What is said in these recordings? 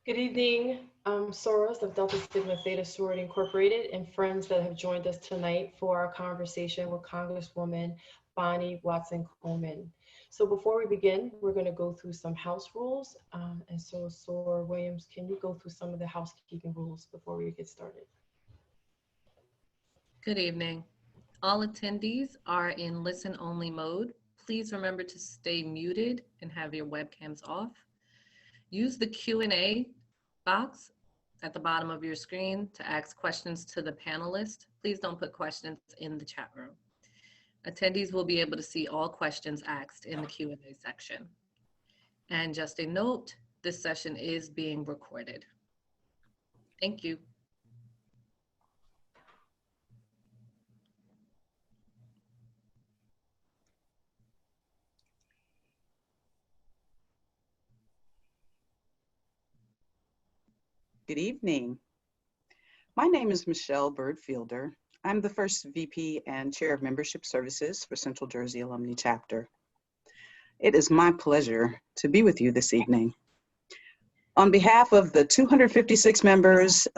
Good evening, Soros of Delta Sigma Theta Sorority Incorporated and friends that have joined us tonight for our conversation with Congresswoman Bonnie Watson Coleman. So before we begin, we're going to go through some house rules. And so, Sor Williams, can you go through some of the housekeeping rules before we get started? Good evening. All attendees are in listen-only mode. Please remember to stay muted and have your webcams off. Use the Q&A box at the bottom of your screen to ask questions to the panelists. Please don't put questions in the chat room. Attendees will be able to see all questions asked in the Q&A section. And just a note, this session is being recorded. Thank you. Good evening. My name is Michelle Bird-Fielder. I'm the first VP and Chair of Membership Services for Central Jersey Alumni Chapter. It is my pleasure to be with you this evening. On behalf of the 256 members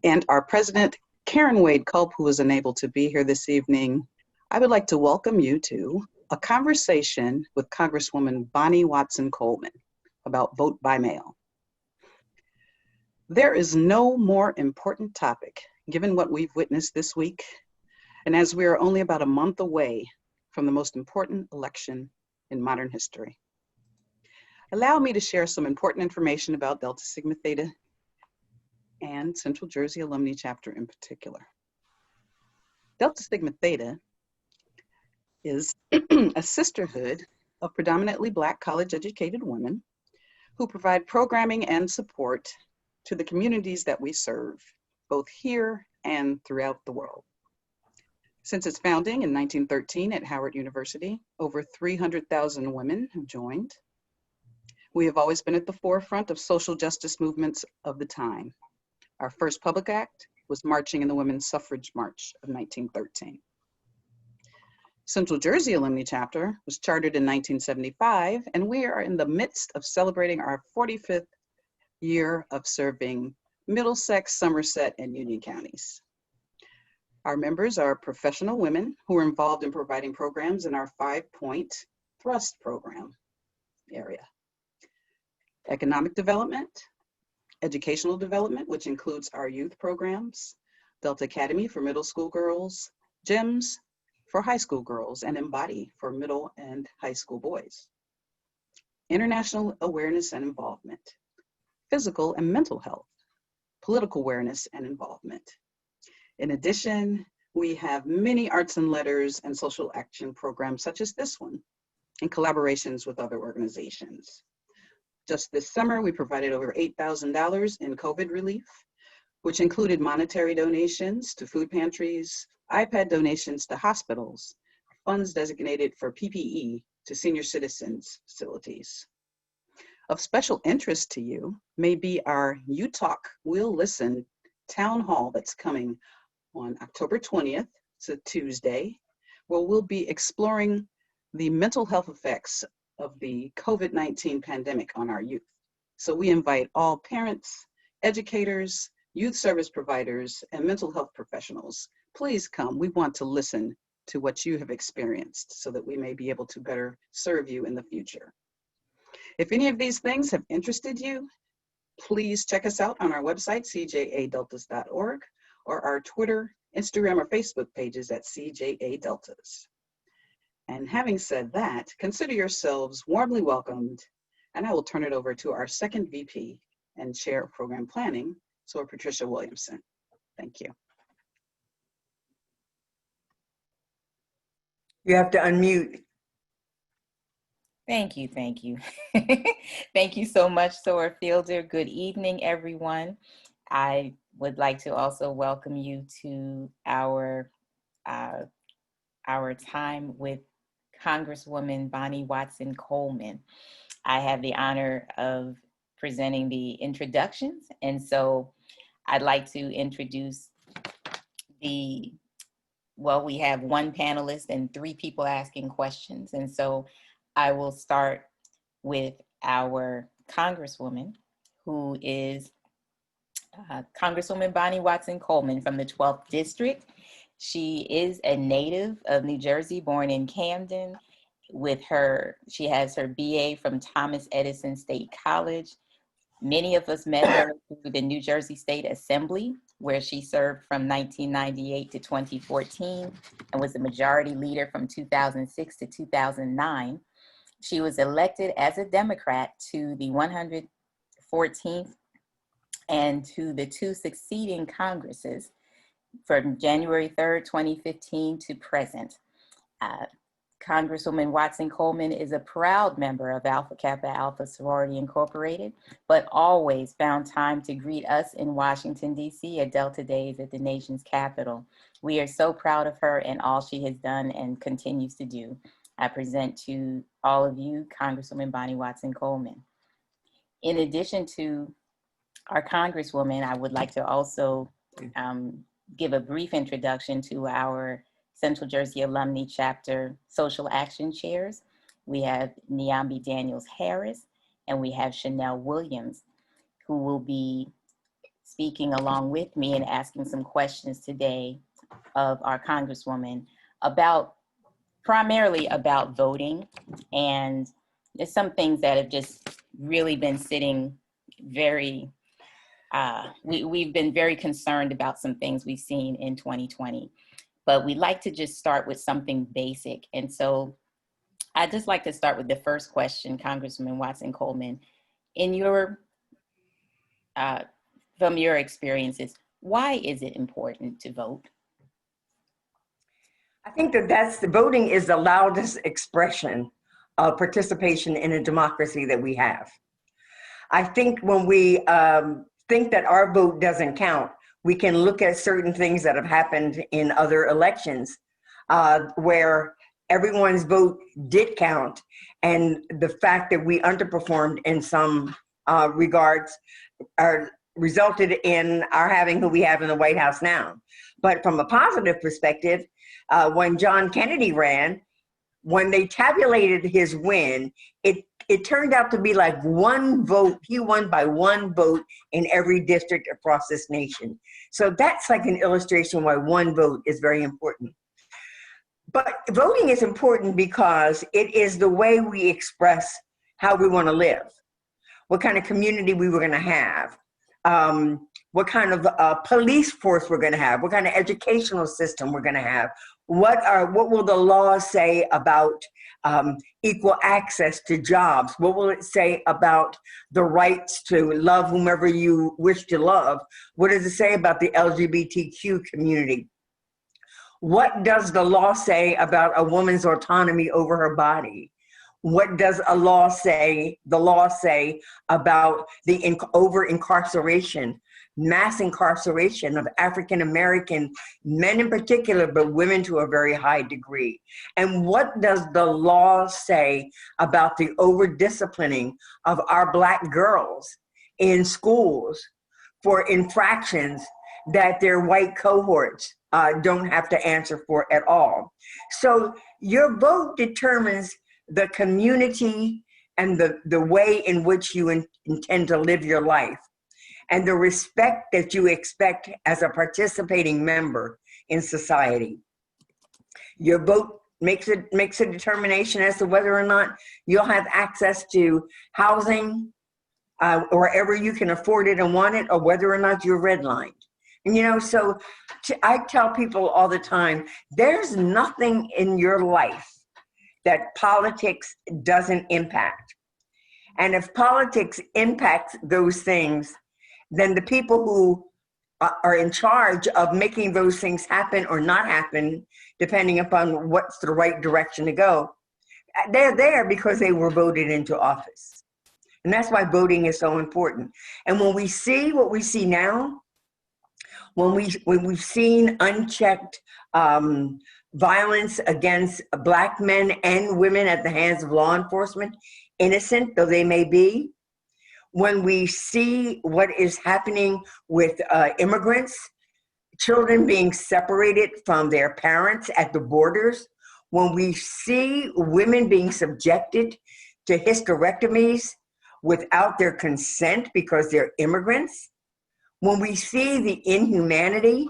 and our president, Karen Wade Culp, who is unable to be here this evening, I would like to welcome you to a conversation with Congresswoman Bonnie Watson Coleman about vote by mail. There is no more important topic, given what we've witnessed this week, and as we are only about a month away from the most important election in modern history. Allow me to share some important information about Delta Sigma Theta and Central Jersey Alumni Chapter in particular. Delta Sigma Theta is a sisterhood of predominantly Black college-educated women who provide programming and support to the communities that we serve, both here and throughout the world. Since its founding in 1913 at Howard University, over 300,000 women have joined. We have always been at the forefront of social justice movements of the time. Our first public act was marching in the Women's Suffrage March of 1913. Central Jersey Alumni Chapter was chartered in 1975, and we are in the midst of celebrating our 45th year of serving Middlesex, Somerset, and Union counties. Our members are professional women who are involved in providing programs in our 5-point thrust program area. Economic development, educational development, which includes our youth programs, Delta Academy for middle school girls, GEMS for high school girls, and Embody for middle and high school boys. International awareness and involvement, physical and mental health, political awareness and involvement. In addition, we have many arts and letters and social action programs such as this one in collaborations with other organizations. Just this summer, we provided over $8,000 in COVID relief, which included monetary donations to food pantries, iPad donations to hospitals, funds designated for PPE to senior citizens facilities. Of special interest to you may be our You Talk, We'll Listen town hall that's coming on October 20th, it's a Tuesday, where we'll be exploring the mental health effects of the COVID-19 pandemic on our youth. So we invite all parents, educators, youth service providers, and mental health professionals. Please come. We want to listen to what you have experienced so that we may be able to better serve you in the future. If any of these things have interested you, please check us out on our website, CJA-Deltas.org, or our Twitter, Instagram, or Facebook pages at CJA-Deltas. And having said that, consider yourselves warmly welcomed, and I will turn it over to our second VP and Chair of Program Planning, Sor Patricia Williamson. Thank you. You have to unmute. Thank you. Thank you so much, Sora Fielder. Good evening, everyone. I would like to also welcome you to our time with Congresswoman Bonnie Watson Coleman. I have the honor of presenting the introductions, and so I'd like to introduce we have one panelist and 3 people asking questions, and so I will start with our Congresswoman, who is Congresswoman Bonnie Watson Coleman from the 12th District. She is a native of New Jersey, born in Camden. She has her BA from Thomas Edison State College. Many of us met her through the New Jersey State Assembly, where she served from 1998 to 2014 and was the majority leader from 2006 to 2009. She was elected as a Democrat to the 114th and to the 2 succeeding Congresses from January 3rd, 2015 to present. Congresswoman Watson Coleman is a proud member of Alpha Kappa Alpha Sorority Incorporated, but always found time to greet us in Washington, D.C. at Delta Days at the nation's capital. We are so proud of her and all she has done and continues to do. I present to all of you, Congresswoman Bonnie Watson Coleman. In addition to our Congresswoman, I would like to also give a brief introduction to our Central Jersey Alumni Chapter Social Action Chairs. We have Niambi Daniels Harris, and we have Chanel Williams, who will be speaking along with me and asking some questions today of our Congresswoman primarily about voting. And there's some things that have just really been sitting very, we've been very concerned about some things we've seen in 2020. But we'd like to just start with something basic. And so I'd just like to start with the first question, Congresswoman Watson Coleman. From your experiences, why is it important to vote? I think the voting is the loudest expression of participation in a democracy that we have. I think when we think that our vote doesn't count, we can look at certain things that have happened in other elections where everyone's vote did count, and the fact that we underperformed in some regards resulted in our having who we have in the White House now. But from a positive perspective, when John Kennedy ran, when they tabulated his win, it turned out to be like one vote. He won by one vote in every district across this nation. So that's like an illustration why one vote is very important. But voting is important because it is the way we express how we want to live, what kind of community we were going to have, what kind of police force we're going to have, what kind of educational system we're going to have, what will the laws say about equal access to jobs? What will it say about the rights to love whomever you wish to love? What does it say about the LGBTQ community? What does the law say about a woman's autonomy over her body? What does the law say about the over-incarceration, mass incarceration of African-American men in particular, but women to a very high degree? And what does the law say about the over-disciplining of our Black girls in schools for infractions that their white cohorts don't have to answer for at all? So your vote determines the community and the way in which you intend to live your life, and the respect that you expect as a participating member in society. Your vote makes a determination as to whether or not you'll have access to housing wherever you can afford it and want it, or whether or not you're redlined. And so I tell people all the time, there's nothing in your life that politics doesn't impact. And if politics impacts those things, then the people who are in charge of making those things happen or not happen, depending upon what's the right direction to go, they're there because they were voted into office. And that's why voting is so important. And when we see what we see now, when we've seen unchecked violence against Black men and women at the hands of law enforcement, innocent though they may be, when we see what is happening with immigrants, children being separated from their parents at the borders, when we see women being subjected to hysterectomies, without their consent because they're immigrants, when we see the inhumanity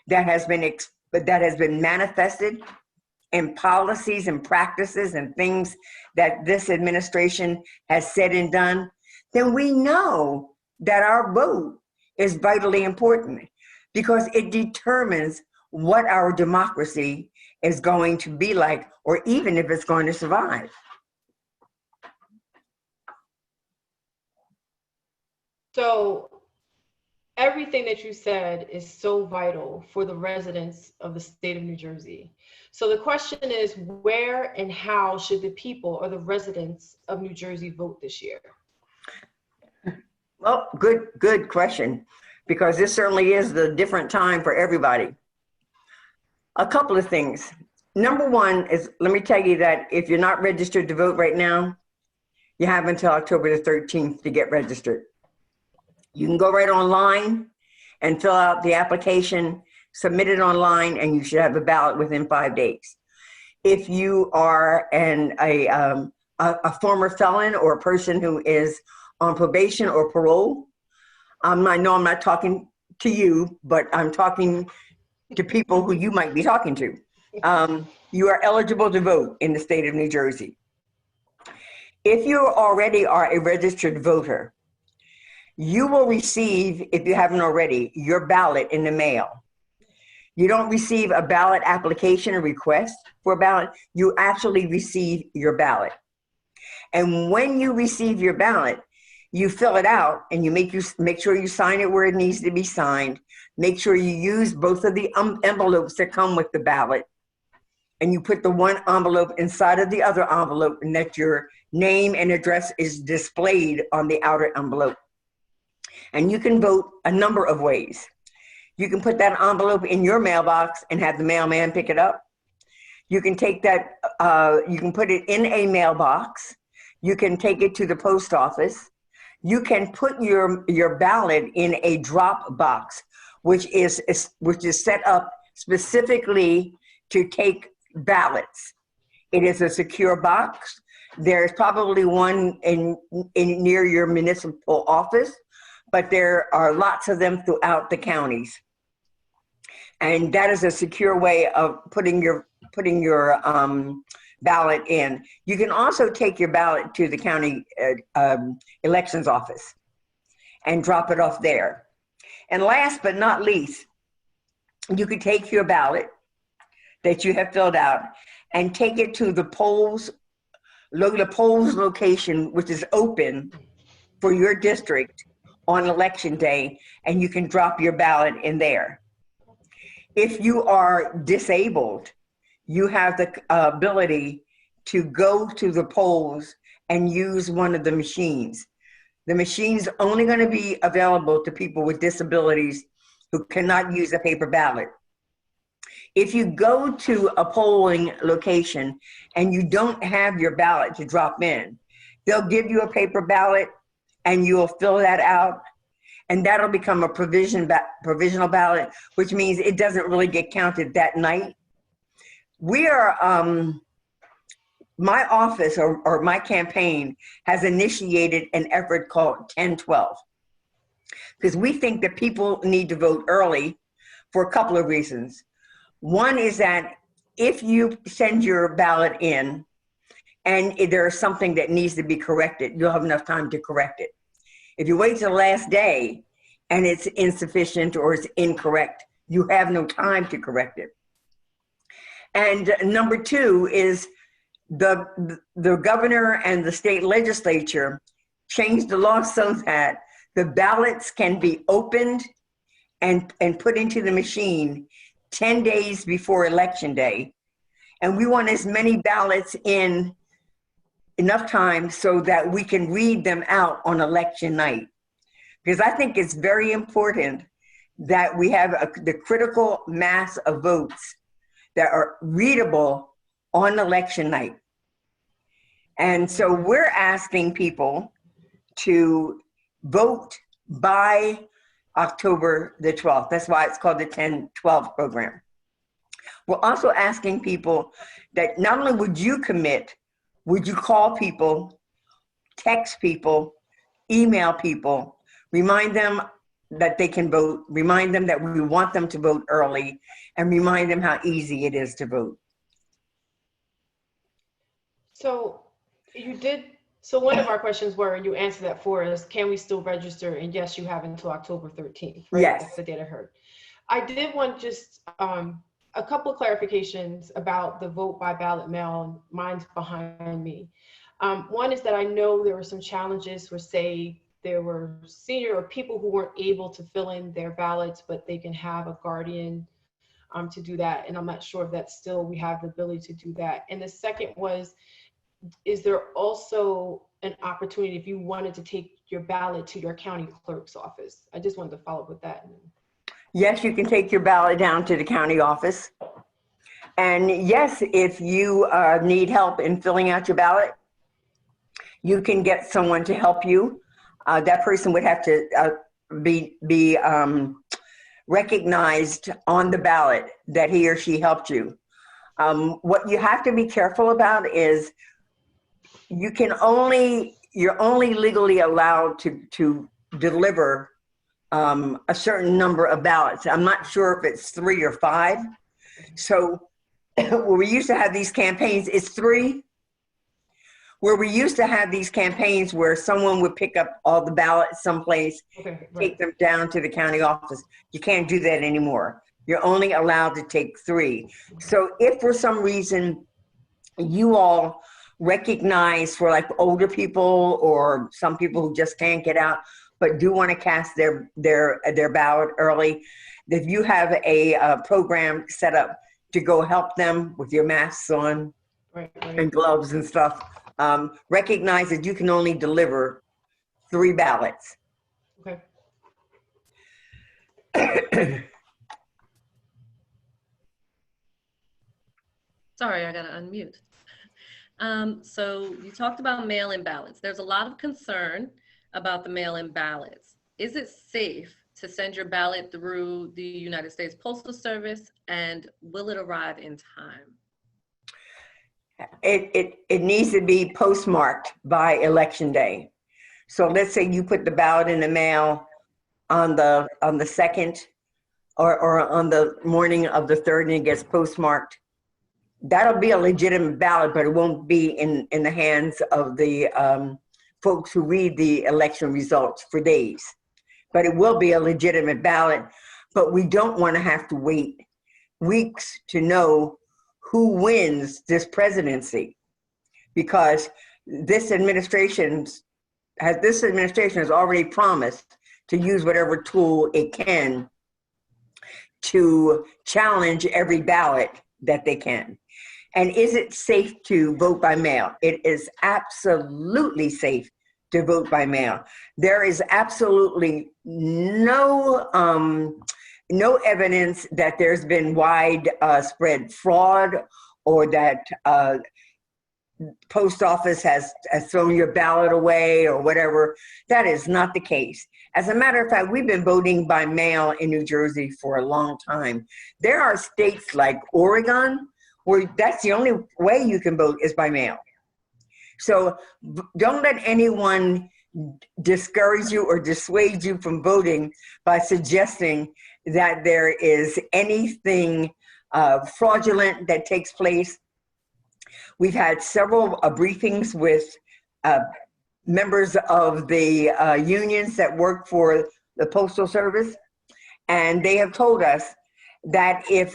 that has been manifested in policies and practices and things that this administration has said and done, then we know that our vote is vitally important because it determines what our democracy is going to be like, or even if it's going to survive. So everything that you said is so vital for the residents of the state of New Jersey. So the question is, where and how should the people or the residents of New Jersey vote this year? Well, good question, because this certainly is the different time for everybody. A couple of things. Number one is, let me tell you that if you're not registered to vote right now, you have until October the 13th to get registered. You can go right online and fill out the application, submit it online, and you should have a ballot within 5 days. If you are a former felon or a person who is on probation or parole, I know I'm not talking to you, but I'm talking to people who you might be talking to. You are eligible to vote in the state of New Jersey. If you already are a registered voter, you will receive, if you haven't already, your ballot in the mail. You don't receive a ballot application or request for a ballot, you actually receive your ballot. And when you receive your ballot, you fill it out and you make sure you sign it where it needs to be signed. Make sure you use both of the envelopes that come with the ballot. And you put the one envelope inside of the other envelope, and that your name and address is displayed on the outer envelope. And you can vote a number of ways. You can put that envelope in your mailbox and have the mailman pick it up. You can take that, you can put it in a mailbox. You can take it to the post office. You can put your ballot in a drop box, which is set up specifically to take ballots. It is a secure box. There's probably one in near your municipal office, but there are lots of them throughout the counties. And that is a secure way of putting your ballot in. You can also take your ballot to the county elections office and drop it off there. And last but not least, you could take your ballot that you have filled out and take it to the polls location, which is open for your district on election day, and you can drop your ballot in there. If you are disabled, you have the ability to go to the polls and use one of the machines. The machine's only going to be available to people with disabilities who cannot use a paper ballot. If you go to a polling location and you don't have your ballot to drop in, they'll give you a paper ballot and you'll fill that out, and that'll become a provisional ballot, which means it doesn't really get counted that night. We are, my office or my campaign has initiated an effort called 1012, because we think that people need to vote early for a couple of reasons. One is that if you send your ballot in and there is something that needs to be corrected, you'll have enough time to correct it. If you wait till the last day and it's insufficient or it's incorrect, you have no time to correct it. And number two is the governor and the state legislature changed the law so that the ballots can be opened and put into the machine 10 days before election day. And we want as many ballots in enough time so that we can read them out on election night. Because I think it's very important that we have the critical mass of votes that are readable on election night. And so we're asking people to vote by October the 12th. That's why it's called the 1012 program. We're also asking people that not only would you commit, would you call people text people, email people, remind them that they can vote, remind them that we want them to vote early, and remind them how easy it is to vote. So you did, so one of our questions were, and you answered that for us, can we still register? And yes, you have until October 13th, right? Yes. That's the date I heard. I did want just a couple of clarifications about the vote by ballot mail. Mine's behind me. One is that I know there were some challenges where, say, there were senior or people who weren't able to fill in their ballots, but they can have a guardian to do that. And I'm not sure if that's still, we have the ability to do that. And the second was, is there also an opportunity if you wanted to take your ballot to your county clerk's office? I just wanted to follow up with that. Yes, you can take your ballot down to the county office. And yes, if you need help in filling out your ballot, you can get someone to help you. That person would have to be recognized on the ballot that he or she helped you. What you have to be careful about is you're only legally allowed to deliver a certain number of ballots. I'm not sure if it's 3 or 5. So where we used to have these campaigns, it's 3. Where we used to have these campaigns where someone would pick up all the ballots someplace, Okay, right. take them down to the county office. You can't do that anymore. You're only allowed to take 3. So if for some reason you all recognize, for like older people or some people who just can't get out but do want to cast their ballot early, if you have a program set up to go help them with your masks on, Right. and gloves and stuff, recognize that you can only deliver 3 ballots. Okay. Sorry, I gotta unmute. So you talked about mail-in ballots. There's a lot of concern about the mail-in ballots. Is it safe to send your ballot through the United States Postal Service, and will it arrive in time? It needs to be postmarked by election day. So let's say you put the ballot in the mail on the 2nd or on the morning of the 3rd, and it gets postmarked. That'll be a legitimate ballot, but it won't be in the hands of the folks who read the election results for days. But it will be a legitimate ballot, but we don't want to have to wait weeks to know who wins this presidency, because this administration has already promised to use whatever tool it can to challenge every ballot that they can. And is it safe to vote by mail? It is absolutely safe to vote by mail. There is absolutely no evidence that there's been widespread fraud, or that post office has thrown your ballot away or whatever. That is not the case. As a matter of fact, we've been voting by mail in New Jersey for a long time. There are states like Oregon where that's the only way you can vote is by mail. So don't let anyone discourage you or dissuade you from voting by suggesting that there is anything fraudulent that takes place. We've had several briefings with members of the unions that work for the Postal Service, and they have told us that if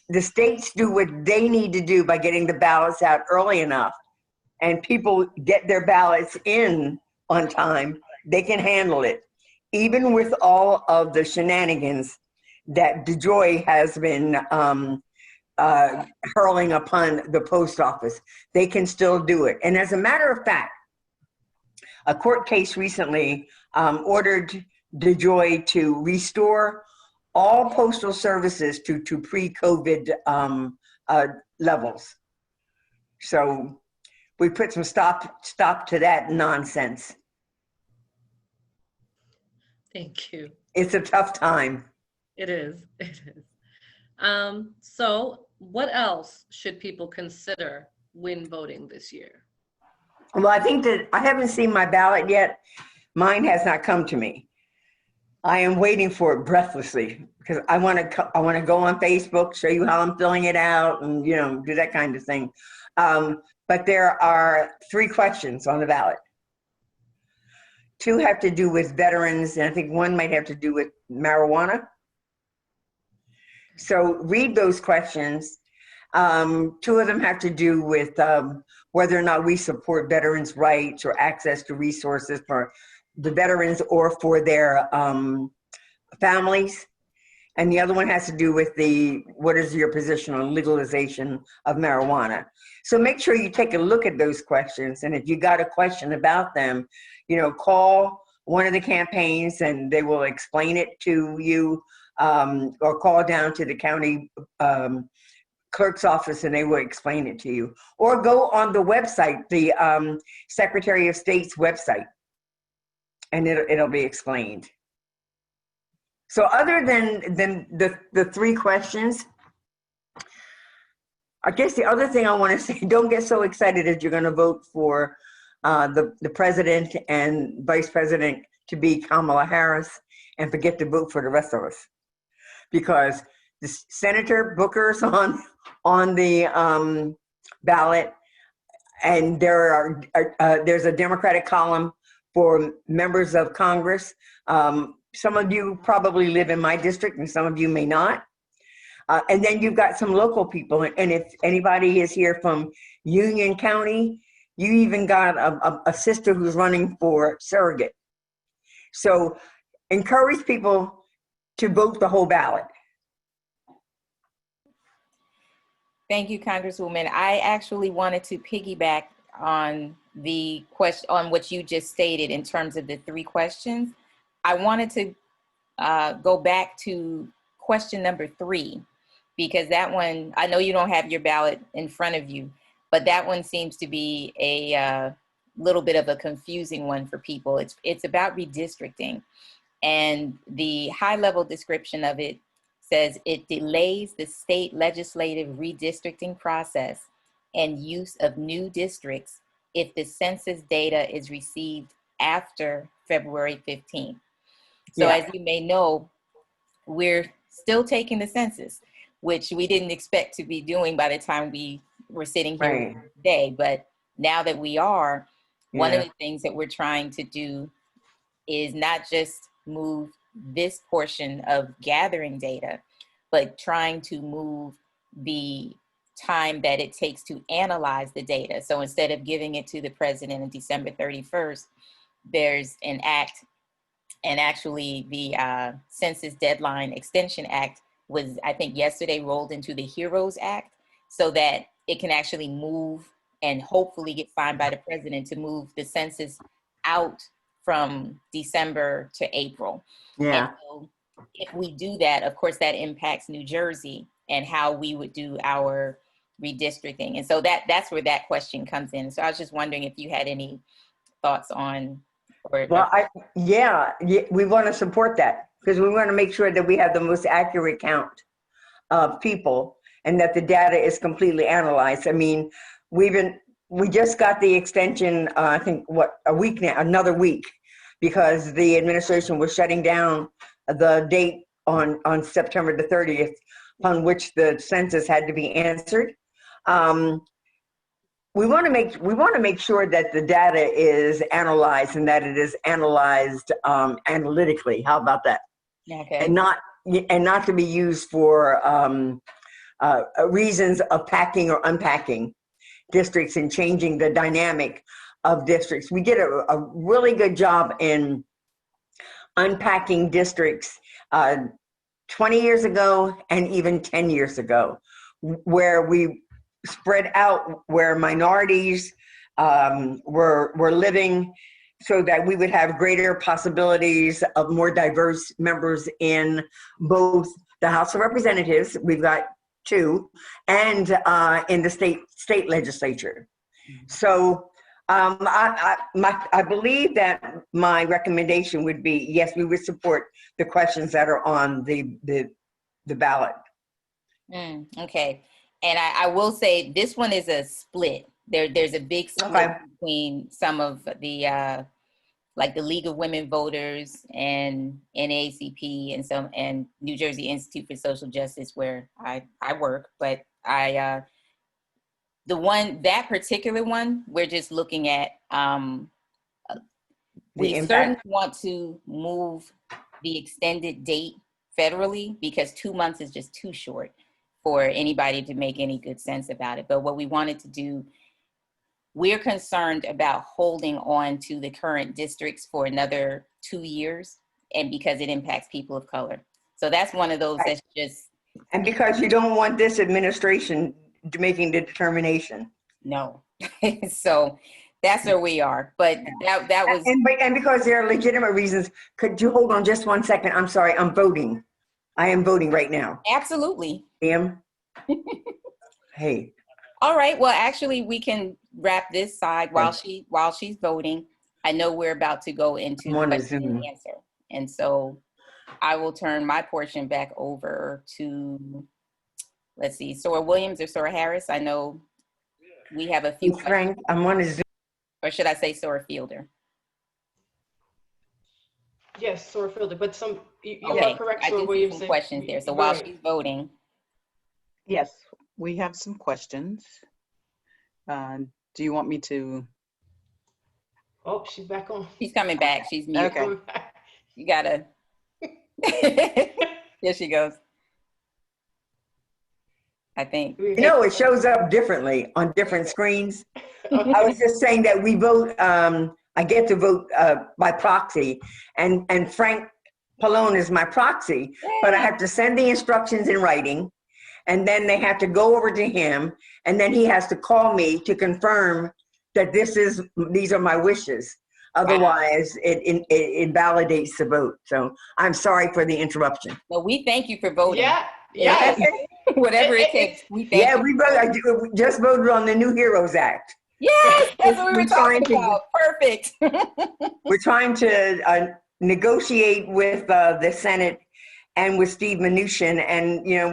the states do what they need to do by getting the ballots out early enough, and people get their ballots in on time, they can handle it. Even with all of the shenanigans that DeJoy has been hurling upon the post office, they can still do it. And as a matter of fact, a court case recently ordered DeJoy to restore all postal services to pre-COVID levels. So we put some stop to that nonsense. Thank you. It's a tough time. It is. It is. So what else should people consider when voting this year? Well, I think that I haven't seen my ballot yet. Mine has not come to me. I am waiting for it breathlessly because I want to go on Facebook, show you how I'm filling it out, and do that kind of thing. But there are 3 questions on the ballot. 2 have to do with veterans, and I think 1 might have to do with marijuana. So read those questions. 2 of them have to do with whether or not we support veterans' rights or access to resources for the veterans or for their families. And the other one has to do with what is your position on legalization of marijuana. So make sure you take a look at those questions. And if you got a question about them, call one of the campaigns and they will explain it to you, or call down to the county clerk's office and they will explain it to you. Or go on the website, the Secretary of State's website, and it'll be explained. So other than the 3 questions, I guess the other thing I want to say, don't get so excited that you're going to vote for the president and vice president to be Kamala Harris and forget to vote for the rest of us. Because the Senator Booker's on the ballot, and there's a Democratic column for members of Congress. Some of you probably live in my district and some of you may not. And then you've got some local people. And if anybody is here from Union County, you even got a sister who's running for surrogate. So encourage people to vote the whole ballot. Thank you, Congresswoman. I actually wanted to piggyback on the question, on what you just stated in terms of the 3 questions. I wanted to go back to question number 3, because that one, I know you don't have your ballot in front of you, but that one seems to be a little bit of a confusing one for people. It's about redistricting, and the high-level description of it says it delays the state legislative redistricting process and use of new districts if the census data is received after February 15th. So as you may know, we're still taking the census, which we didn't expect to be doing by the time we were sitting here today. But now that we are, one of the things that we're trying to do is not just move this portion of gathering data, but trying to move the time that it takes to analyze the data. So instead of giving it to the president on December 31st, there's an act. And actually the Census Deadline Extension Act was, I think yesterday, rolled into the HEROES Act, so that it can actually move and hopefully get signed by the president to move the census out from December to April. And so if we do that, of course, that impacts New Jersey and how we would do our redistricting. And so that's where that question comes in. So I was just wondering if you had any thoughts on. Well, we want to support that because we want to make sure that we have the most accurate count of people and that the data is completely analyzed. I mean, we just got the extension, I think, a week now, another week, because the administration was shutting down the date on September the 30th, on which the census had to be answered. We want to make sure that the data is analyzed and that it is analyzed analytically. How about that? Okay. And not to be used for reasons of packing or unpacking districts and changing the dynamic of districts. We did a really good job in unpacking districts 20 years ago and even 10 years ago, where we spread out where minorities were living, so that we would have greater possibilities of more diverse members in both the House of Representatives, we've got 2, and in the state legislature. So I believe that my recommendation would be, yes, we would support the questions that are on the ballot. Okay. And I will say this one is a split. there's a big split Okay. between some of the like the League of Women Voters and NAACP and and New Jersey Institute for Social Justice, where I work. But that particular one, we're just looking at, we certainly want to move the extended date federally, because 2 months is just too short for anybody to make any good sense about it. But what we wanted to do, we're concerned about holding on to the current districts for another 2 years, and because it impacts people of color. So that's one of those that's just. And because you don't want this administration making the determination. No. So that's where we are. But that was. And because there are legitimate reasons, could you hold on just 1 second? I'm sorry, I'm voting. I am voting right now. Absolutely. Ma'am? Hey. All right. Well, actually, we can wrap this side while she's voting. I know we're about to go into question and answer. And so I will turn my portion back over to, let's see, Sora Williams or Sora Harris. I know we have a few. Frank, I'm on a Zoom. Or should I say Sora Fielder? Yes, Sora Fielder, but you Okay. are correct, I Sora do see Williams. some questions there. So while she's voting. Yes, we have some questions. Do you want me to? Oh, she's back on. She's coming back. She's muted. Okay. You gotta. Here she goes. I think. You know, it shows up differently on different screens. I was just saying that we vote, I get to vote by proxy, and Frank Pallone is my proxy, but I have to send the instructions in writing, and then they have to go over to him, and then he has to call me to confirm that these are my wishes. Otherwise, it invalidates the vote. So I'm sorry for the interruption. Well, we thank you for voting. Yeah. Whatever it takes. We thank you. We just voted on the New Heroes Act. Yes, that's what we were talking about. Perfect. We're trying to negotiate with the Senate and with Steve Mnuchin, and you know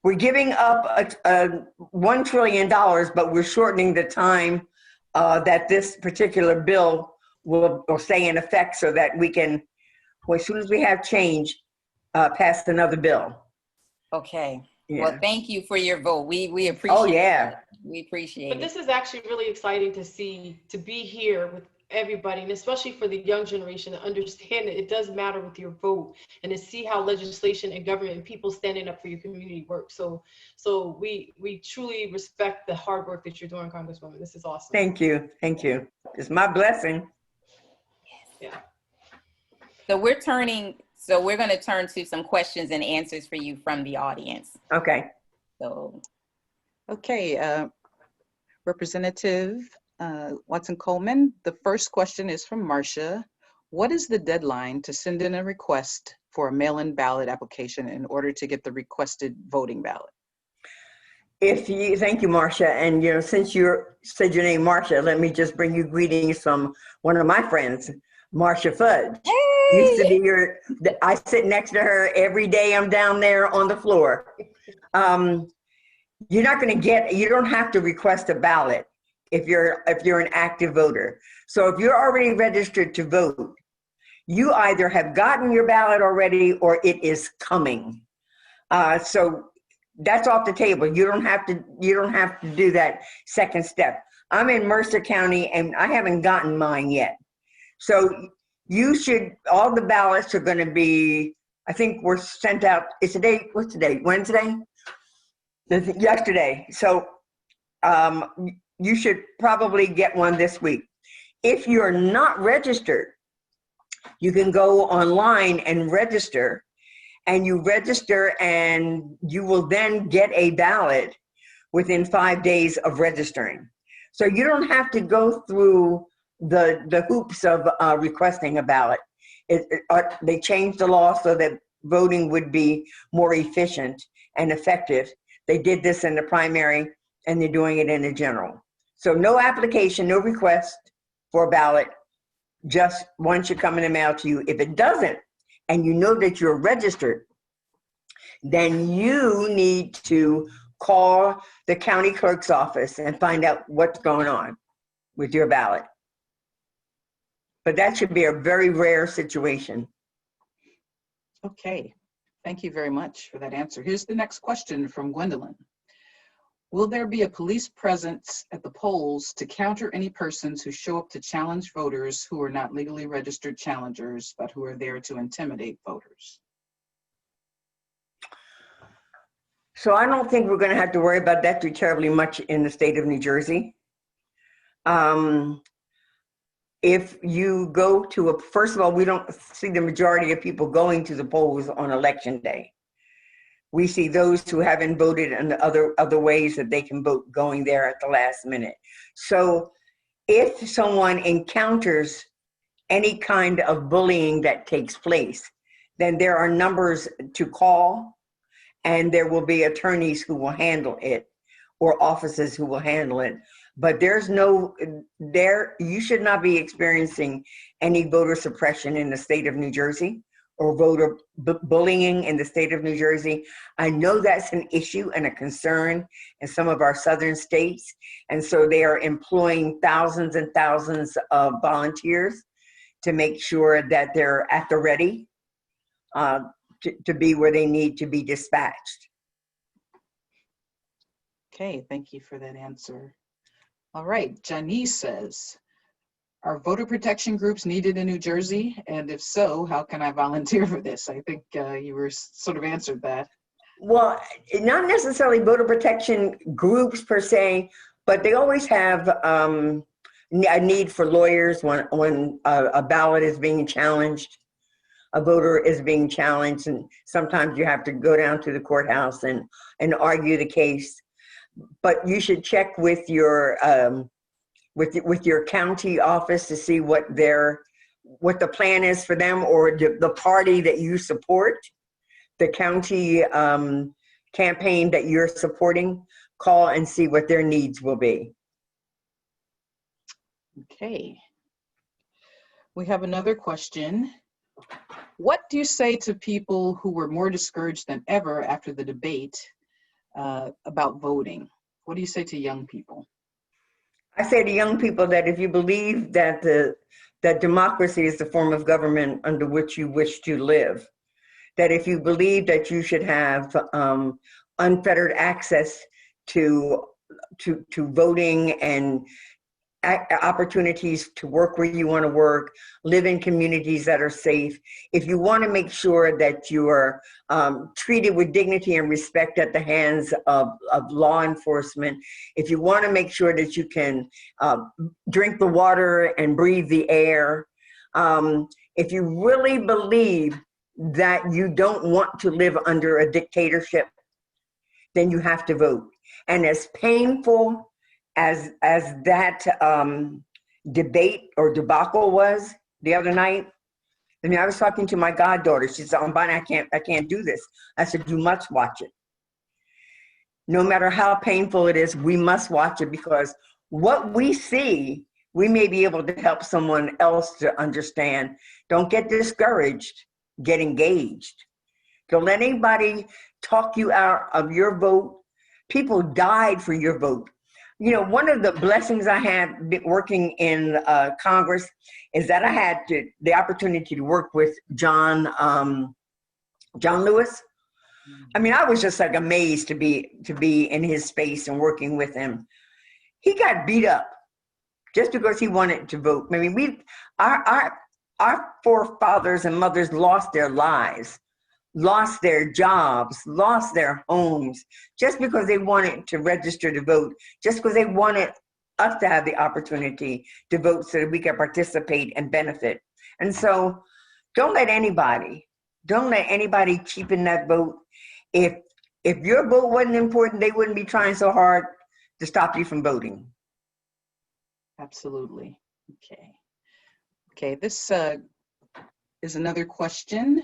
we're giving up $1 trillion, but we're shortening the time that this particular bill will stay in effect, so that we can, well, as soon as we have change, pass another bill. Okay. Yeah. Well, thank you for your vote. We appreciate. Oh yeah. That. We appreciate But it. this is actually really exciting to be here with everybody, and especially for the young generation, to understand that it does matter with your vote, and to see how legislation and government and people standing up for your community work. So we truly respect the hard work that you're doing, Congresswoman. This is awesome. Thank you. It's my blessing. Yeah. So we're going to turn to some questions and answers for you from the audience. Okay. So. Okay, Representative Watson Coleman, the first question is from Marcia. What is the deadline to send in a request for a mail-in ballot application in order to get the requested voting ballot? Thank you, Marcia. And you know, since you said your name, Marcia, let me just bring you greetings from one of my friends, Marcia Fudge. Hey! Used to be I sit next to her every day. I'm down there on the floor. You don't have to request a ballot if you're an active voter. So if you're already registered to vote, you either have gotten your ballot already or it is coming. So that's off the table. You don't have to do that second step. I'm in Mercer County and I haven't gotten mine yet. So all the ballots are going to be, I think were sent out, what's today, Wednesday? Yesterday. So you should probably get one this week. If you're not registered, you can go online and register, and you register and you will then get a ballot within 5 days of registering. So you don't have to go through the hoops of requesting a ballot. They changed the law so that voting would be more efficient and effective. They did this in the primary and they're doing it in the general. So no application, no request for a ballot, just one should come in the mail to you. If it doesn't, and you know that you're registered, then you need to call the county clerk's office and find out what's going on with your ballot. But that should be a very rare situation. Okay, thank you very much for that answer. Here's the next question from Gwendolyn. Will there be a police presence at the polls to counter any persons who show up to challenge voters who are not legally registered challengers, but who are there to intimidate voters? So I don't think we're going to have to worry about that too terribly much in the state of New Jersey. If you go to first of all, we don't see the majority of people going to the polls on election day. We see those who haven't voted and other ways that they can vote going there at the last minute. So if someone encounters any kind of bullying that takes place, then there are numbers to call, and there will be attorneys who will handle it or officers who will handle it. But you should not be experiencing any voter suppression in the state of New Jersey or voter bullying in the state of New Jersey. I know that's an issue and a concern in some of our southern states. And so they are employing thousands and thousands of volunteers to make sure that they're at the ready to be where they need to be dispatched. Okay, thank you for that answer. All right, Janice says, are voter protection groups needed in New Jersey? And if so, how can I volunteer for this? I think you were sort of answered that. Well, not necessarily voter protection groups per se, but they always have a need for lawyers when a ballot is being challenged, a voter is being challenged, and sometimes you have to go down to the courthouse and argue the case. But you should check with your county office to see what the plan is for them, or the party that you support, the county campaign that you're supporting. Call and see what their needs will be. Okay. We have another question. What do you say to people who were more discouraged than ever after the debate about voting? What do you say to young people? I say to young people that if you believe that that democracy is the form of government under which you wish to live, that if you believe that you should have unfettered access to voting and opportunities to work where you want to work, live in communities that are safe, if you want to make sure that you are treated with dignity and respect at the hands of law enforcement, if you want to make sure that you can drink the water and breathe the air, if you really believe that you don't want to live under a dictatorship, then you have to vote. And as painful as that debate or debacle was the other night, I mean, I was talking to my goddaughter. She said, "Oh, Bonnie, I can't do this." I said, "You must watch it. No matter how painful it is, we must watch it, because what we see, we may be able to help someone else to understand." Don't get discouraged. Get engaged. Don't let anybody talk you out of your vote. People died for your vote. You know, one of the blessings I had working in Congress is that I had the opportunity to work with John Lewis. I mean, I was just like amazed to be in his space and working with him. He got beat up just because he wanted to vote. I mean, our forefathers and mothers lost their lives, lost their jobs, lost their homes, just because they wanted to register to vote, just because they wanted us to have the opportunity to vote so that we could participate and benefit. And so don't let anybody cheapen that vote. If your vote wasn't important, they wouldn't be trying so hard to stop you from voting. Absolutely. Okay, this is another question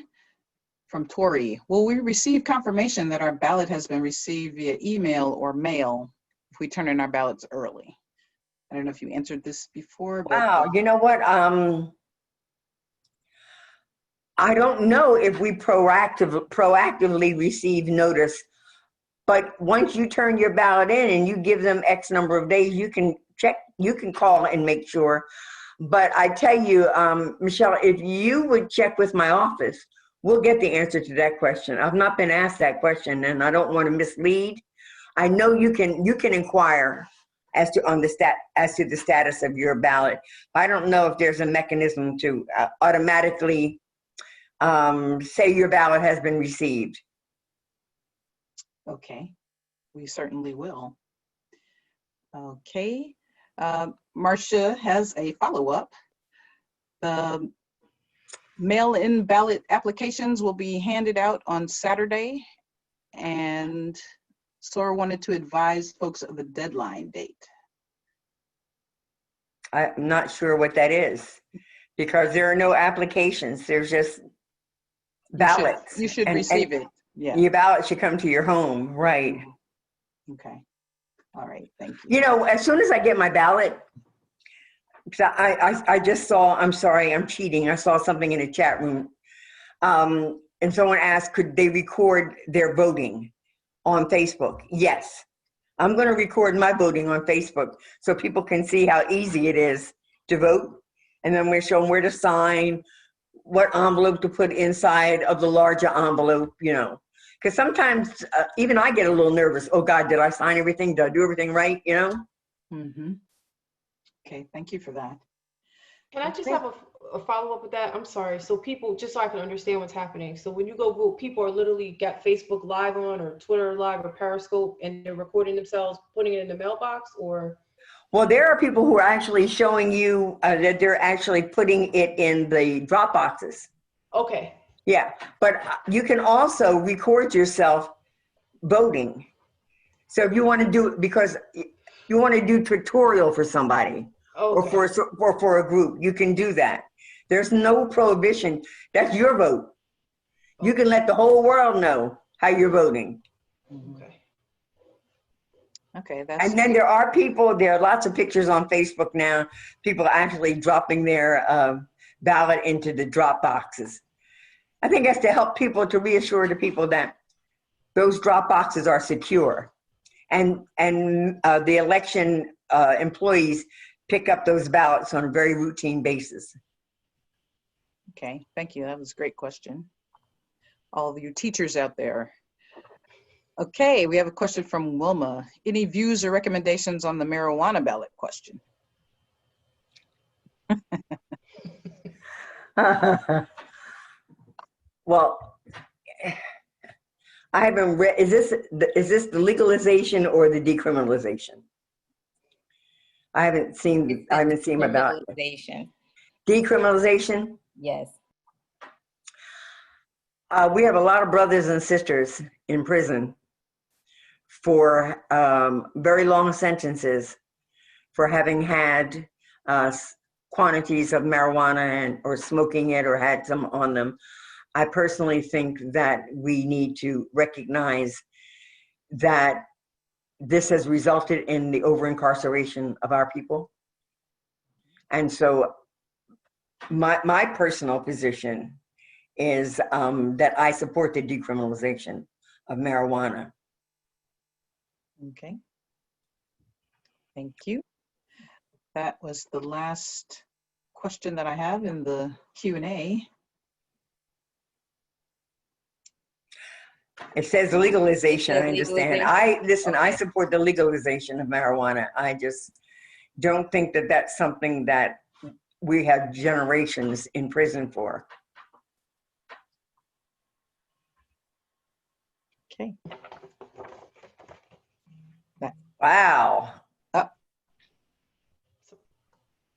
from Tori. Will we receive confirmation that our ballot has been received via email or mail if we turn in our ballots early? I don't know if you answered this before. But wow, you know what? I don't know if we proactively receive notice But once you turn your ballot in and you give them X number of days, you can check, you can call and make sure. But I tell you, Michelle, if you would check with my office, we'll get the answer to that question. I've not been asked that question, and I don't want to mislead. I know you can inquire as to the status of your ballot. I don't know if there's a mechanism to automatically say your ballot has been received. Okay, we certainly will. Okay, Marcia has a follow-up. Mail-in ballot applications will be handed out on Saturday, and Sora wanted to advise folks of the deadline date. I'm not sure what that is, because there are no applications. There's just ballots. You should receive it. Yeah. Your ballot should come to your home, right? Okay. All right. Thank you. You know, as soon as I get my ballot, because I just saw, I'm sorry, I'm cheating. I saw something in the chat room. And someone asked, could they record their voting on Facebook? Yes. I'm going to record my voting on Facebook so people can see how easy it is to vote. And then we're showing where to sign, what envelope to put inside of the larger envelope, you know. Because sometimes even I get a little nervous. Oh, God, did I sign everything? Did I do everything right, you know? Mm-hmm. Okay, thank you for that. Can I just have a follow-up with that? I'm sorry. So people, just so I can understand what's happening. So when you go vote, people are literally got Facebook Live on or Twitter Live or Periscope, and they're recording themselves, putting it in the mailbox, or? Well, there are people who are actually showing you that they're actually putting it in the drop boxes. Okay. Yeah, but you can also record yourself voting. So if you want to do it because you want to do tutorial for somebody, Okay. or for a group, you can do that. There's no prohibition. That's your vote. You can let the whole world know how you're voting. Okay. Okay, And then there are lots of pictures on Facebook now, people actually dropping their ballot into the drop boxes. I think that's to help people, to reassure the people that those drop boxes are secure. And the election employees pick up those ballots on a very routine basis. Okay, thank you. That was a great question. All of you teachers out there. Okay, we have a question from Wilma. Any views or recommendations on the marijuana ballot question? Well, I haven't read, is this the legalization or the decriminalization? I haven't seen my ballot. Decriminalization. Decriminalization? Yes. We have a lot of brothers and sisters in prison for very long sentences for having had quantities of marijuana or smoking it or had some on them. I personally think that we need to recognize that this has resulted in the over-incarceration of our people. And so my personal position is that I support the decriminalization of marijuana. Okay. Thank you. That was the last question that I have in the Q&A. It says legalization, I understand. Legalization. I support the legalization of marijuana. I just don't think that that's something that we have generations in prison for. Okay. Wow.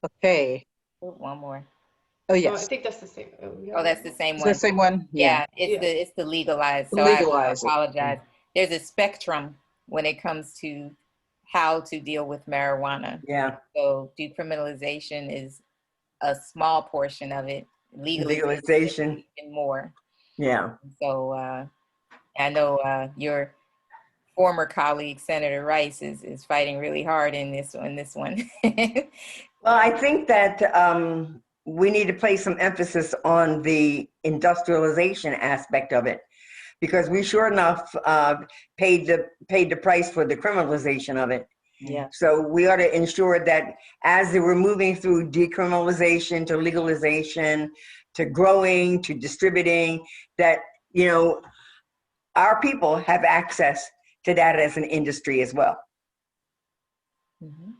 Okay. One more. Oh, I yes. think that's the same. Oh, that's the same Is one. that the same one? Yeah, Yeah. it's the legalized. So Legalize I apologize. There's a spectrum when it comes to how to deal with marijuana. Yeah. So decriminalization is a small portion of it. Legalization. Is even more. Yeah. So I know your former colleague Senator Rice is fighting really hard in this one. Well, I think that we need to place some emphasis on the industrialization aspect of it, because we sure enough paid the price for the criminalization of it. Yeah. So we ought to ensure that as we're moving through decriminalization to legalization, to growing, to distributing, that, you know, our people have access to that as an industry as well. Mhm.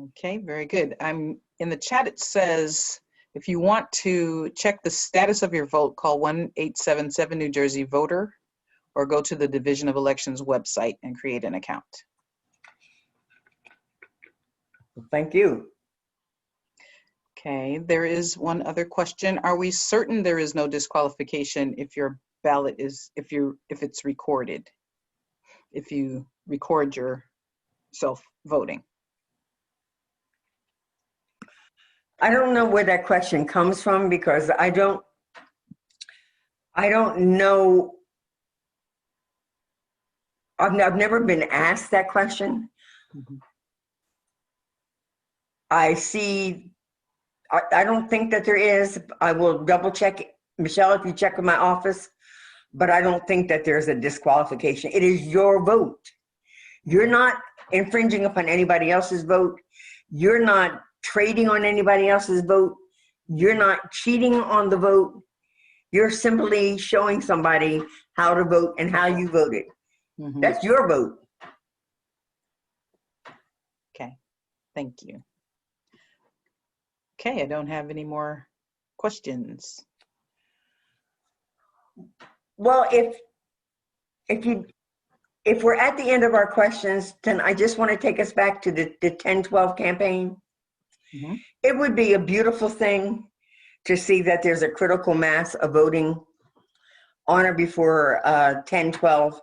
Okay, very good. I'm in the chat. It says, if you want to check the status of your vote, call 1-877 New Jersey Voter, or go to the Division of Elections website and create an account. Thank you. Okay, there is one other question. Are we certain there is no disqualification if your ballot is, if it's recorded? If you record yourself voting? I don't know where that question comes from, because I don't know. I've never been asked that question. Mhm. I don't think that there is. I will double check. Michelle, if you check with my office, but I don't think that there's a disqualification. It is your vote. You're not infringing upon anybody else's vote. You're not trading on anybody else's vote. You're not cheating on the vote. You're simply showing somebody how to vote and how you voted. Mhm. That's your vote. Okay, thank you. Okay, I don't have any more questions. Well, if we're at the end of our questions, then I just want to take us back to the 10-12 campaign. Mhm. It would be a beautiful thing to see that there's a critical mass of voting on or before 10-12.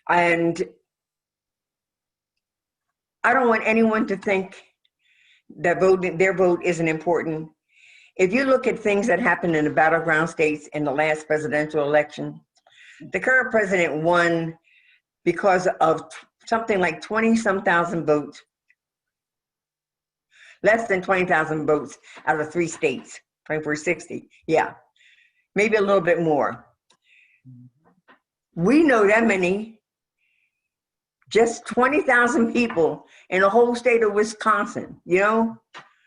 And I don't want anyone to think that their vote isn't important. If you look at things that happened in the battleground states in the last presidential election, the current president won because of something like 20-some thousand votes, less than 20,000 votes out of 3 states, 2460. Yeah, maybe a little bit more. We know that many, just 20,000 people in the whole state of Wisconsin, you know?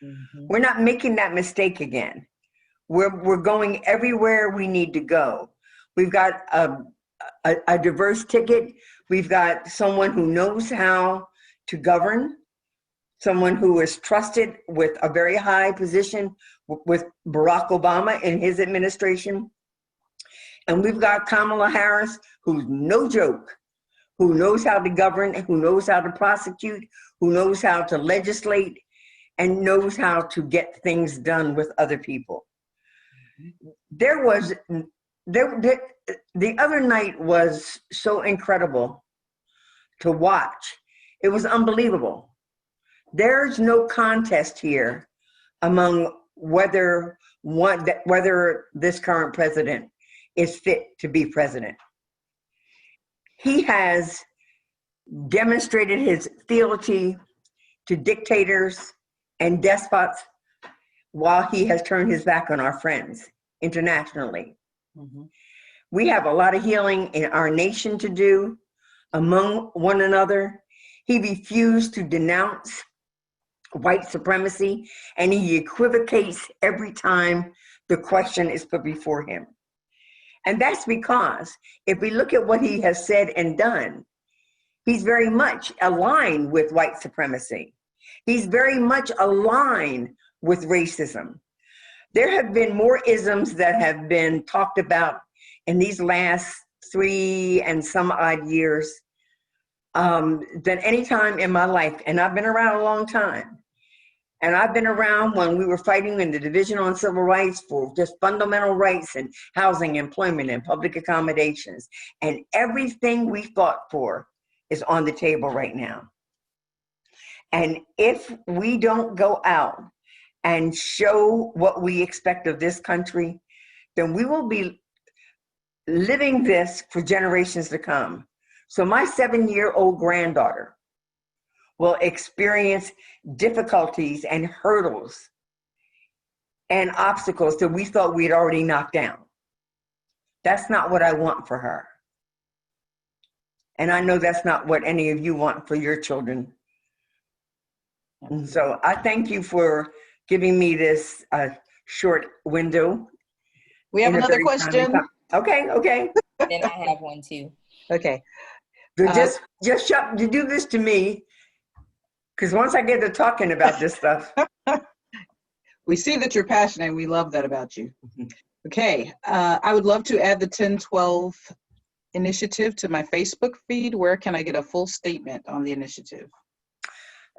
Mhm. We're not making that mistake again. We're going everywhere we need to go. We've got a diverse ticket. We've got someone who knows how to govern, someone who is trusted with a very high position with Barack Obama in his administration. And we've got Kamala Harris, who's no joke, who knows how to govern, who knows how to prosecute, who knows how to legislate, and knows how to get things done with other people. The other night was so incredible to watch. It was unbelievable. There's no contest here among whether this current president is fit to be president. He has demonstrated his fealty to dictators and despots while he has turned his back on our friends internationally. Mhm. We have a lot of healing in our nation to do among one another. He refused to denounce white supremacy, and he equivocates every time the question is put before him. And that's because if we look at what he has said and done, he's very much aligned with white supremacy. He's very much aligned with racism. There have been more isms that have been talked about in these last 3 and some odd years than any time in my life. And I've been around a long time. And I've been around when we were fighting in the Division on Civil Rights for just fundamental rights and housing, employment, and public accommodations. And everything we fought for is on the table right now. And if we don't go out and show what we expect of this country, then we will be living this for generations to come. So my 7-year-old granddaughter will experience difficulties and hurdles and obstacles that we thought we had already knocked down. That's not what I want for her. And I know that's not what any of you want for your children. And so I thank you for giving me this short window. We have in a another very timely question. time. Okay. Then I have one too. Okay. But just shut, you do this to me, because once I get to talking about this stuff. We see that you're passionate, and we love that about you. Okay. I would love to add the 1012 initiative to my Facebook feed. Where can I get a full statement on the initiative?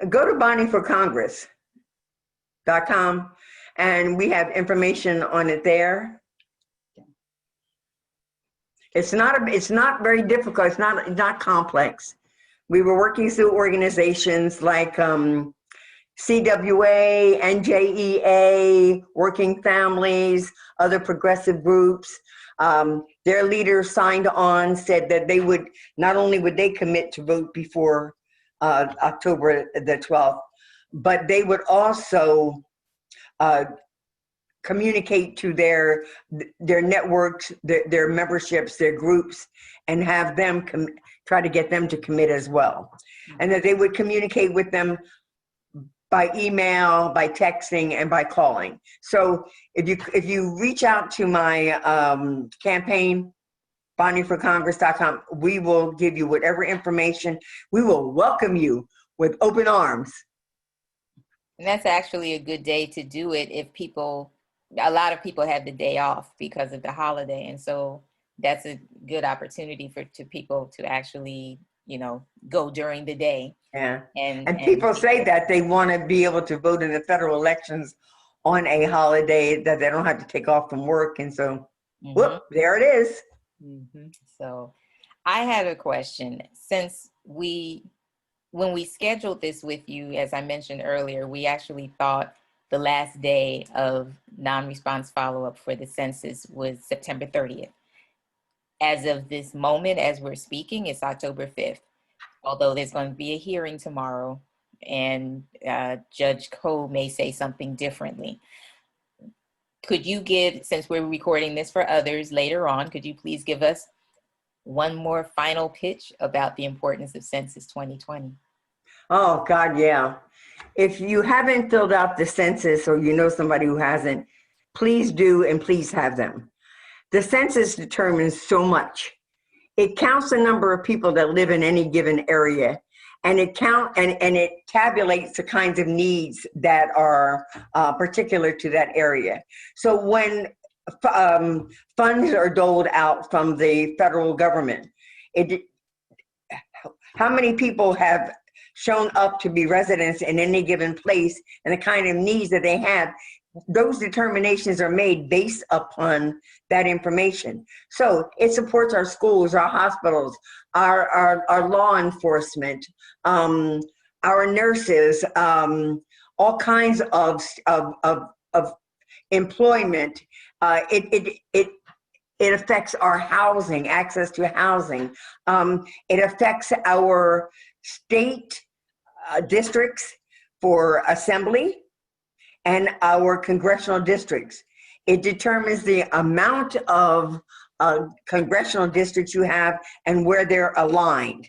Go to bonnieforcongress.com, and we have information on it there. It's not very difficult. It's not complex. We were working through organizations like CWA, NJEA, Working Families, other progressive groups. Their leaders signed on, said that they would, not only would they commit to vote before October the 12th, but they would also communicate to their networks, their memberships, their groups, and have them try to get them to commit as well. And that they would communicate with them by email, by texting, and by calling. So if you reach out to my campaign, bonnieforcongress.com, we will give you whatever information. We will welcome you with open arms. And that's actually a good day to do it if a lot of people have the day off because of the holiday. And so that's a good opportunity for people to actually, go during the day. Yeah. And people say that they want to be able to vote in the federal elections on a holiday that they don't have to take off from work. And so, whoop, there it is. So I had a question. Since when we scheduled this with you, as I mentioned earlier, we actually thought the last day of non-response follow-up for the census was September 30th. As of this moment, as we're speaking, it's October 5th, although there's going to be a hearing tomorrow, and Judge Cole may say something differently. Could you since we're recording this for others later on, could you please give us one more final pitch about the importance of Census 2020? Oh, God, yeah. If you haven't filled out the census, or you know somebody who hasn't, please do, and please have them. The census determines so much. It counts the number of people that live in any given area, and it tabulates the kinds of needs that are particular to that area. So when funds are doled out from the federal government, how many people have shown up to be residents in any given place and the kind of needs that they have, those determinations are made based upon that information. So it supports our schools, our hospitals, our law enforcement, our nurses, all kinds of employment. It affects our housing, access to housing. It affects our state districts for assembly and our congressional districts. It determines the amount of congressional districts you have and where they're aligned.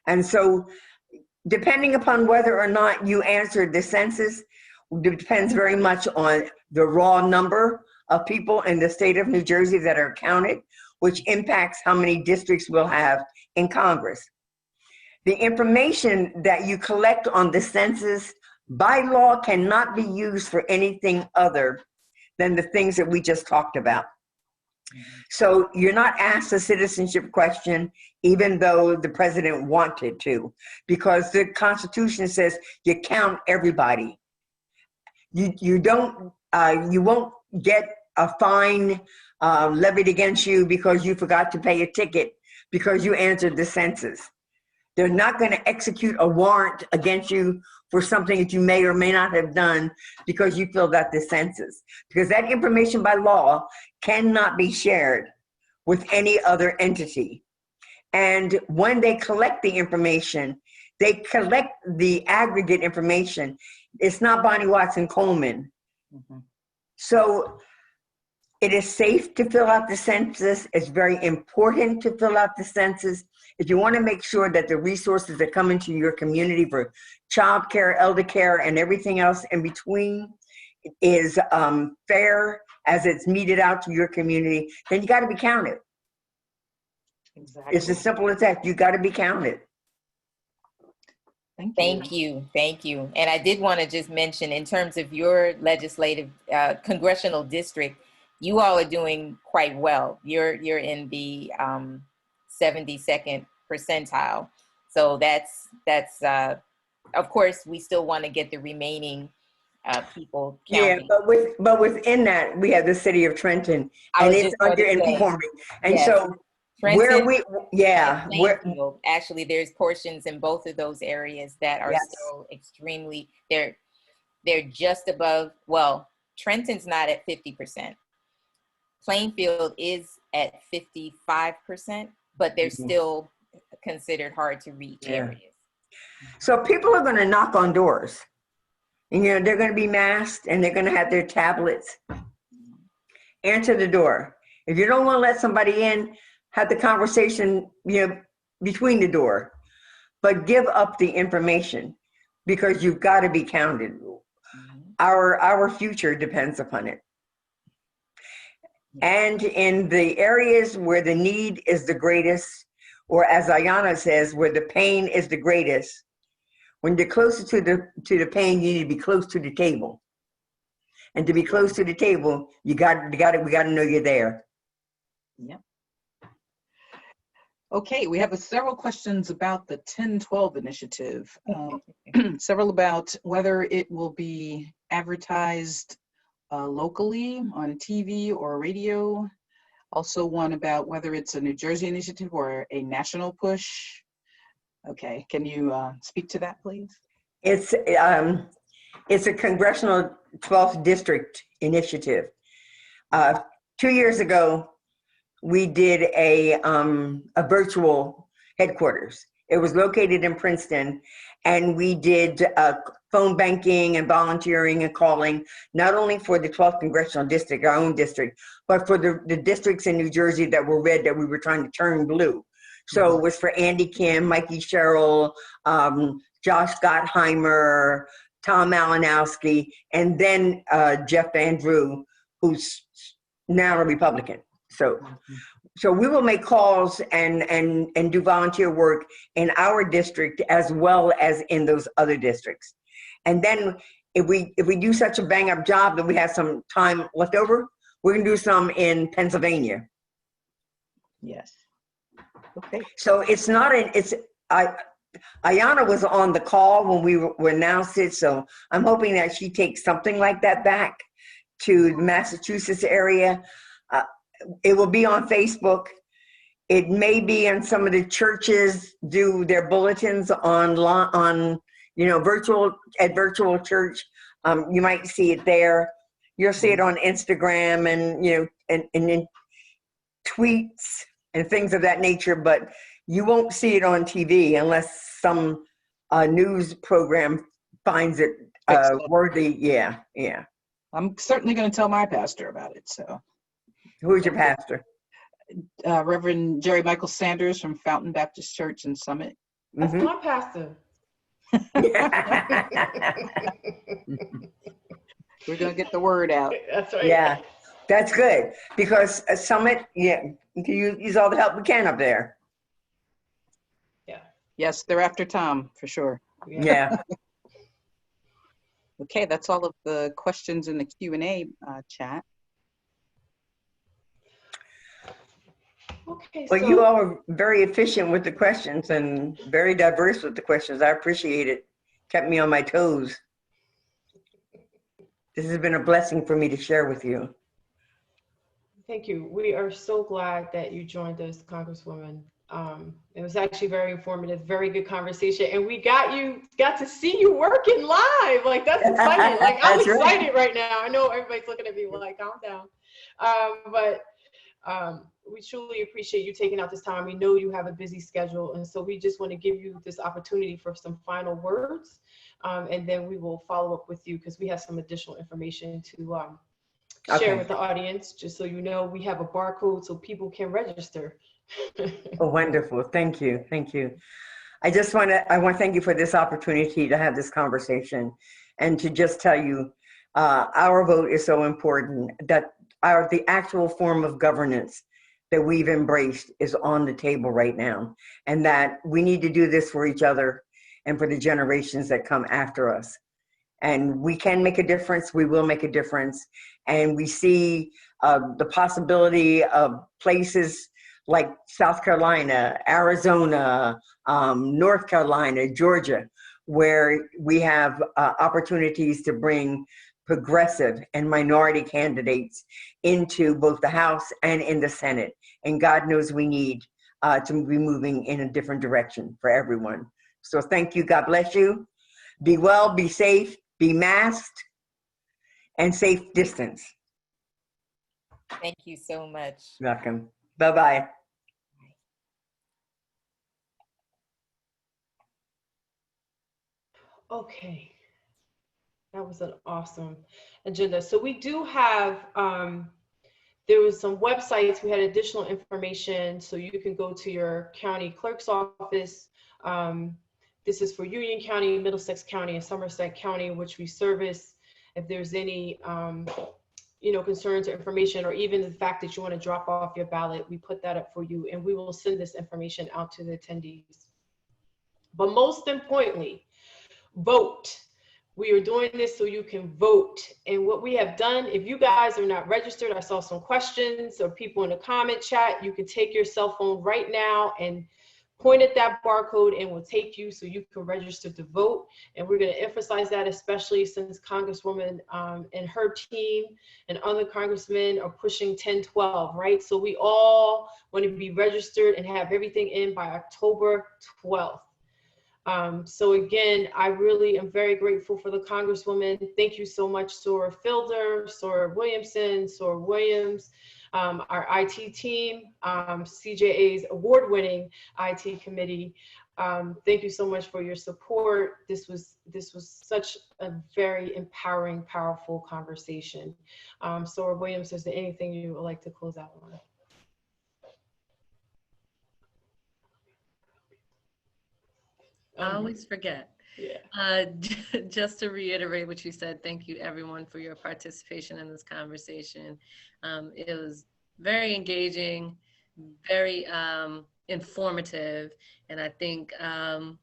And so depending upon whether or not you answered the census, depends very much on the raw number of people in the state of New Jersey that are counted, which impacts how many districts we'll have in Congress. The information that you collect on the census by law cannot be used for anything other than the things that we just talked about. So you're not asked a citizenship question, even though the president wanted to, because the Constitution says you count everybody. You won't get a fine levied against you because you forgot to pay a ticket because you answered the census. They're not going to execute a warrant against you for something that you may or may not have done because you filled out the census. Because that information by law cannot be shared with any other entity. And when they collect the information, they collect the aggregate information. It's not Bonnie Watson Coleman. So It is safe to fill out the census. It's very important to fill out the census. If you want to make sure that the resources that come into your community for child care, elder care, and everything else in between is fair as it's meted out to your community, then you got to be counted. Exactly. It's as simple as that. You got to be counted. Thank you. Thank you, thank you. And I did want to just mention, in terms of your legislative congressional district, you all are doing quite well. You're in the 72nd percentile. So that's of course, we still want to get the remaining people counted. Yeah, but within that, we have the city of Trenton, and it's underinforming. And yes. so Trenton, where Plainfield, actually, there's portions in both of those areas that are Yes. still extremely, they're just above, well, Trenton's not at 50%. Plainfield is at 55%, but they're still considered hard to reach areas. So people are going to knock on doors. And, they're going to be masked and they're going to have their tablets. Answer the door. If you don't want to let somebody in, have the conversation, between the door. But give up the information because you've got to be counted. Our future depends upon it. And in the areas where the need is the greatest, or as Ayanna says, where the pain is the greatest, when you're closer to the pain, you need to be close to the table. And to be close to the table, we got to know you're there. Yep. Okay, we have several questions about the 1012 initiative. Several about whether it will be advertised locally on TV or radio. Also one about whether it's a New Jersey initiative or a national push. Okay, can you speak to that, please? It's a congressional 12th district initiative. 2 years ago, we did a virtual headquarters. It was located in Princeton, and we did phone banking and volunteering and calling, not only for the 12th congressional district, our own district, but for the districts in New Jersey that were red that we were trying to turn blue. So it was for Andy Kim, Mikey Sherrill, Josh Gottheimer, Tom Malinowski, and then Jeff Van Drew, who's now a Republican. So we will make calls and do volunteer work in our district as well as in those other districts. And then if we do such a bang up job that we have some time left over, we're gonna do some in Pennsylvania. Yes. Okay. So it's not Ayanna was on the call when we were announced it, so I'm hoping that she takes something like that back to the Massachusetts area. It will be on Facebook. It may be in some of the churches do their bulletins on virtual church. You might see it there. You'll see it on Instagram and and in tweets and things of that nature, but you won't see it on TV unless some news program finds it worthy. Yeah. I'm certainly going to tell my pastor about it. So, who's your pastor? Reverend Jerry Michael Sanders from Fountain Baptist Church in Summit. That's my pastor. We're going to get the word out. That's right. Yeah, that's good because Summit, you can use all the help we can up there. Yeah. Yes, they're after Tom for sure. Yeah. Okay, that's all of the questions in the Q&A chat. Okay. Well, you all are very efficient with the questions and very diverse with the questions. I appreciate it. Kept me on my toes. This has been a blessing for me to share with you. Thank you. We are so glad that you joined us, Congresswoman. It was actually very informative, very good conversation, and we got to see you working live. Like, that's exciting. Like, I'm excited right now. I know everybody's looking at me like, calm down. But we truly appreciate you taking out this time. We know you have a busy schedule, and so we just want to give you this opportunity for some final words, and then we will follow up with you because we have some additional information share Okay. with the audience, just so you know, we have a barcode so people can register. Oh, wonderful. Thank you. Thank you. I want to thank you for this opportunity to have this conversation and to just tell you, our vote is so important that the actual form of governance that we've embraced is on the table right now, and that we need to do this for each other and for the generations that come after us. And we can make a difference. We will make a difference. And we see the possibility of places like South Carolina, Arizona, North Carolina, Georgia, where we have opportunities to bring progressive and minority candidates into both the House and in the Senate. And God knows we need to be moving in a different direction for everyone. So thank you. God bless you. Be well, be safe, be masked, and safe distance. Thank you so much. Welcome. Bye-bye. Okay, that was an awesome agenda. So we do have, there was some websites, we had additional information, so you can go to your county clerk's office. This is for Union County, Middlesex County, and Somerset County, which we service. If there's any concerns or information, or even the fact that you want to drop off your ballot, we put that up for you, and we will send this information out to the attendees. But most importantly, vote. We are doing this so you can vote. And what we have done, if you guys are not registered, I saw some questions or people in the comment chat, you can take your cell phone right now and point at that barcode, and we'll take you so you can register to vote. And we're going to emphasize that, especially since Congresswoman and her team and other congressmen are pushing 1012, right? So we all want to be registered and have everything in by October 12th. So again, I really am very grateful for the Congresswoman. Thank you so much, Sora Fielder, Sora Williamson, Sora Williams, our IT team, CJA's award-winning IT committee. Thank you so much for your support. This was such a very empowering, powerful conversation. Sora Williams, is there anything you would like to close out on? I always forget. Yeah. Just to reiterate what you said, thank you everyone for your participation in this conversation. It was very engaging, very informative, and I think I'm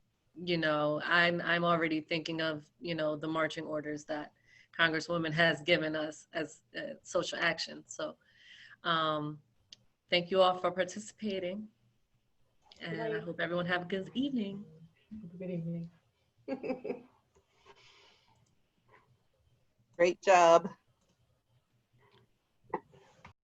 already thinking of the marching orders that Congresswoman has given us as social action. So thank you all for participating, and I hope everyone have a good evening. Good evening. Great job.